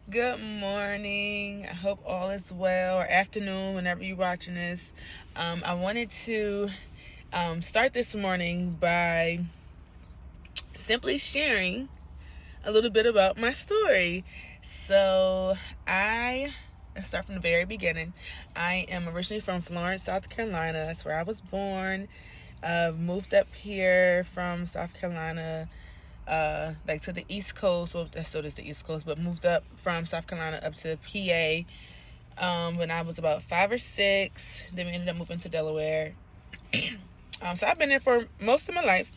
Good morning. I hope all is well, or afternoon, whenever you're watching this. I wanted to start this morning by simply sharing a little bit about my story. So, let's start from the very beginning. I am originally from Florence, South Carolina. That's where I was born. Moved up here from South Carolina like to the East Coast. Well, that still is the East Coast, but moved up from South Carolina up to PA when I was about 5 or 6. Then we ended up moving to Delaware. So I've been there for most of my life.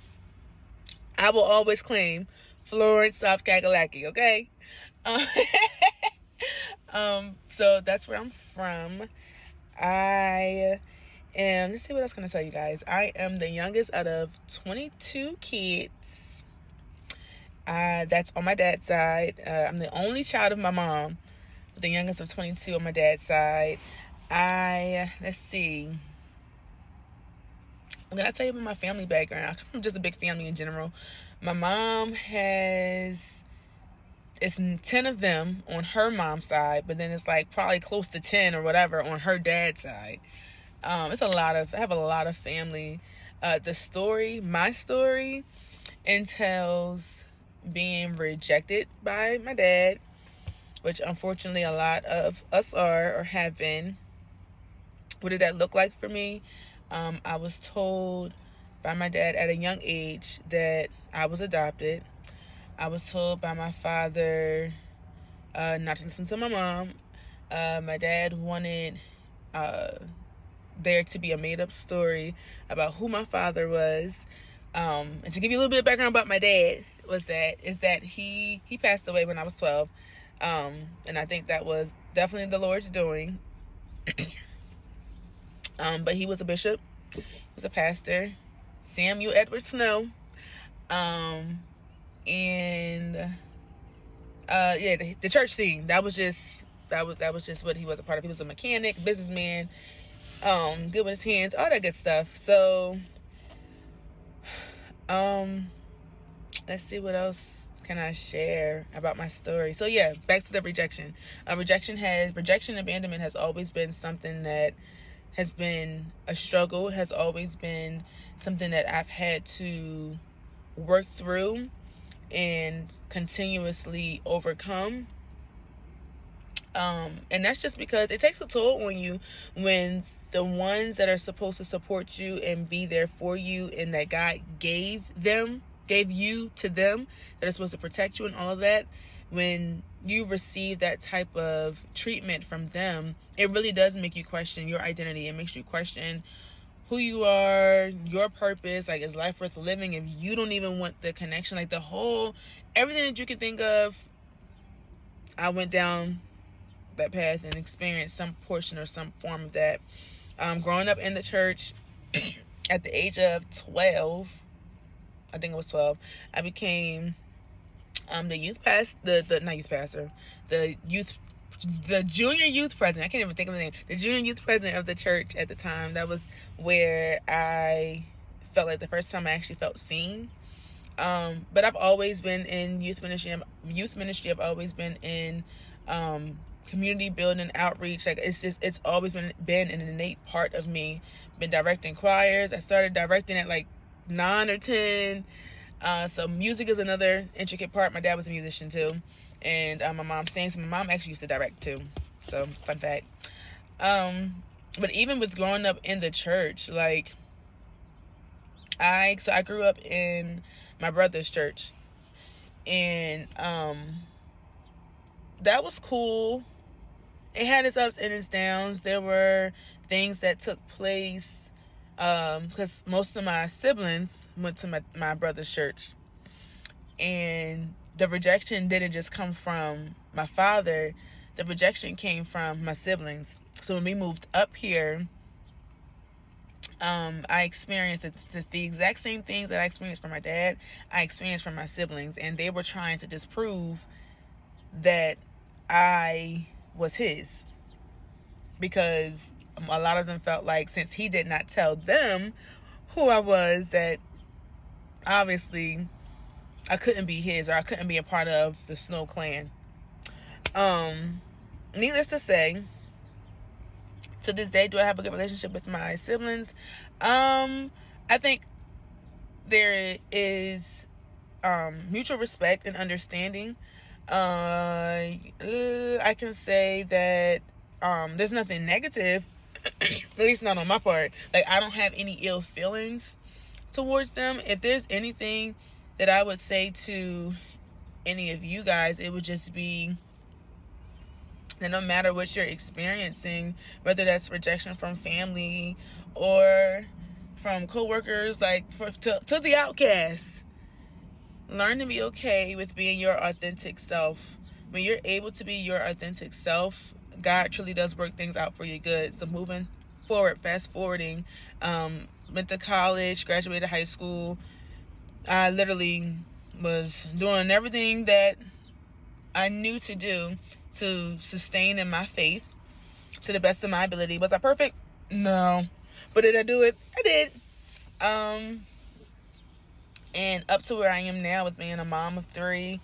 I will always claim Florence, South Kakalaki, okay? Um, so that's where I'm from. I am, let's see what else can I tell you guys. I am the youngest out of 22 kids. That's on my dad's side. I'm the only child of my mom, but the youngest of 22 on my dad's side. Let's see. I'm going to tell you about my family background. I come from just a big family in general. My mom it's 10 of them on her mom's side, but then it's like probably close to 10 or whatever on her dad's side. I have a lot of family. My story entails being rejected by my dad, which unfortunately a lot of us are or have been. What did that look like for me? I was told by my dad at a young age that I was adopted. I was told by my father not to listen to my mom. My dad wanted there to be a made-up story about who my father was. And to give you a little bit of background about my dad is that he passed away when I was 12. And I think that was definitely the Lord's doing. But he was a bishop. He was a pastor. Samuel Edward Snow. And the church scene. That was just what he was a part of. He was a mechanic, businessman, good with his hands, all that good stuff. So let's see what else can I share about my story. So yeah, back to the rejection. Rejection and abandonment has always been something that has been a struggle, has always been something that I've had to work through and continuously overcome. And that's just because it takes a toll on you when the ones that are supposed to support you and be there for you and that God gave you to them, that are supposed to protect you and all of that, when you receive that type of treatment from them, it really does make you question your identity. It makes you question who you are, your purpose. Like, is life worth living if you don't even want the connection? Like, everything that you can think of, I went down that path and experienced some portion or some form of that. Growing up in the church at the age of 12, I think it was 12, I became the junior youth president. I can't even think of the name. The junior youth president of the church at the time. That was where I felt like the first time I actually felt seen. But I've always been in youth ministry. I've always been in community building, outreach. Like, it's always been an innate part of me. Been directing choirs. I started directing at like 9 or 10. So music is another intricate part. My dad was a musician too, and my mom sings. My mom actually used to direct too. So fun fact. But even with growing up in the church, like I grew up in my brother's church, and that was cool. It had its ups and its downs. There were things that took place because most of my siblings went to my brother's church, and the rejection didn't just come from my father. The rejection came from my siblings. So when we moved up here, I experienced the exact same things that I experienced from my dad, I experienced from my siblings, and they were trying to disprove that I was his, because a lot of them felt like, since he did not tell them who I was, that obviously I couldn't be his, or I couldn't be a part of the Snow clan. Needless to say, to this day, do I have a good relationship with my siblings? I think there is mutual respect and understanding. I can say that there's nothing negative, at least not on my part. Like, I don't have any ill feelings towards them. If there's anything that I would say to any of you guys, it would just be that no matter what you're experiencing, whether that's rejection from family or from coworkers, like to the outcast, learn to be okay with being your authentic self. When you're able to be your authentic self, God truly does work things out for your good. So moving forward, fast forwarding, went to college, graduated high school. I literally was doing everything that I knew to do to sustain in my faith to the best of my ability. Was I perfect? No. But did I do it? I did. And up to where I am now with being a mom of 3,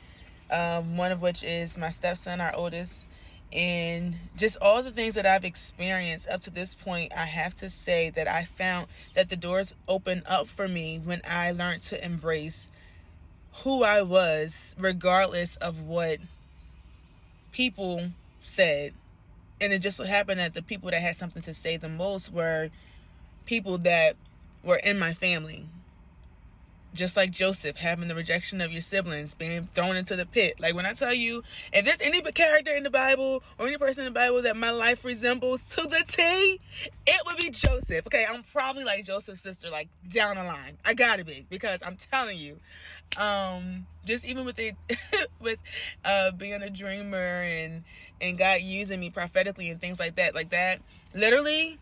one of which is my stepson, our oldest, and just all the things that I've experienced up to this point, I have to say that I found that the doors opened up for me when I learned to embrace who I was, regardless of what people said. And it just so happened that the people that had something to say the most were people that were in my family. Just like Joseph, having the rejection of your siblings, being thrown into the pit. Like, when I tell you, if there's any character in the Bible or any person in the Bible that my life resembles to the T, it would be Joseph. Okay, I'm probably like Joseph's sister, like down the line. I gotta be, because I'm telling you, just even with it, with being a dreamer and God using me prophetically and things like that, literally,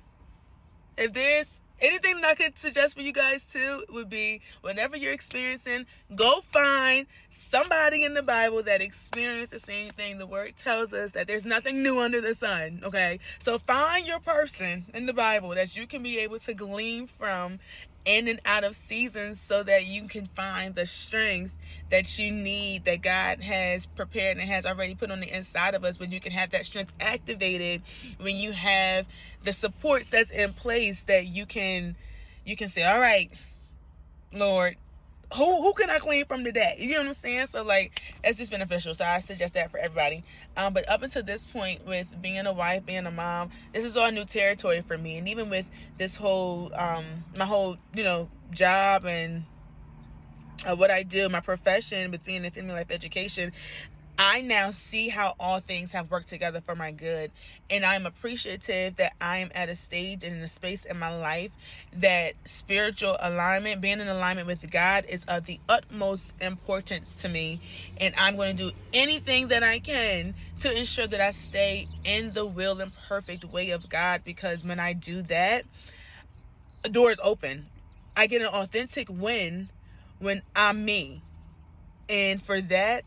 if there's anything that I could suggest for you guys too, would be whenever you're experiencing, go find somebody in the Bible that experienced the same thing. The word tells us that there's nothing new under the sun, okay? So find your person in the Bible that you can be able to glean from in and out of seasons, so that you can find the strength that you need, that God has prepared and has already put on the inside of us. But you can have that strength activated when you have the supports that's in place, that you can say, all right, Lord, who can I glean from today? You know what I'm saying? So, like, it's just beneficial. So I suggest that for everybody. But up until this point, with being a wife, being a mom, this is all new territory for me. And even with this whole, my whole, job and what I do, my profession with being in family life education, I now see how all things have worked together for my good. And I'm appreciative that I am at a stage and in a space in my life that spiritual alignment, being in alignment with God, is of the utmost importance to me. And I'm going to do anything that I can to ensure that I stay in the will and perfect way of God. Because when I do that, doors open. I get an authentic win when I'm me. And for that,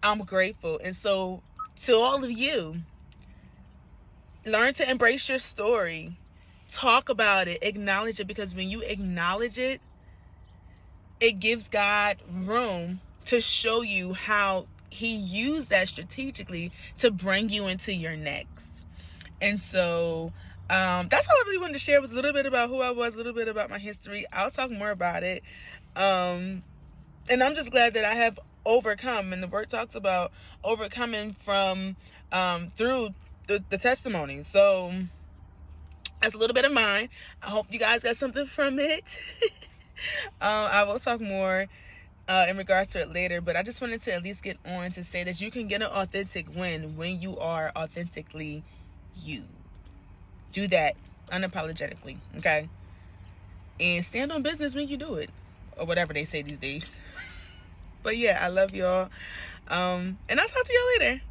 I'm grateful. And so, to all of you, learn to embrace your story. Talk about it. Acknowledge it. Because when you acknowledge it, it gives God room to show you how He used that strategically to bring you into your next. And so, that's all I really wanted to share, was a little bit about who I was, a little bit about my history. I'll talk more about it. And I'm just glad that I have overcome, and the word talks about overcoming from through the testimony. So that's a little bit of mine. I hope you guys got something from it. I will talk more in regards to it later, but I just wanted to at least get on to say that you can get an authentic win when you are authentically you. Do that unapologetically, okay? And stand on business when you do it, or whatever they say these days. But yeah, I love y'all. And I'll talk to y'all later.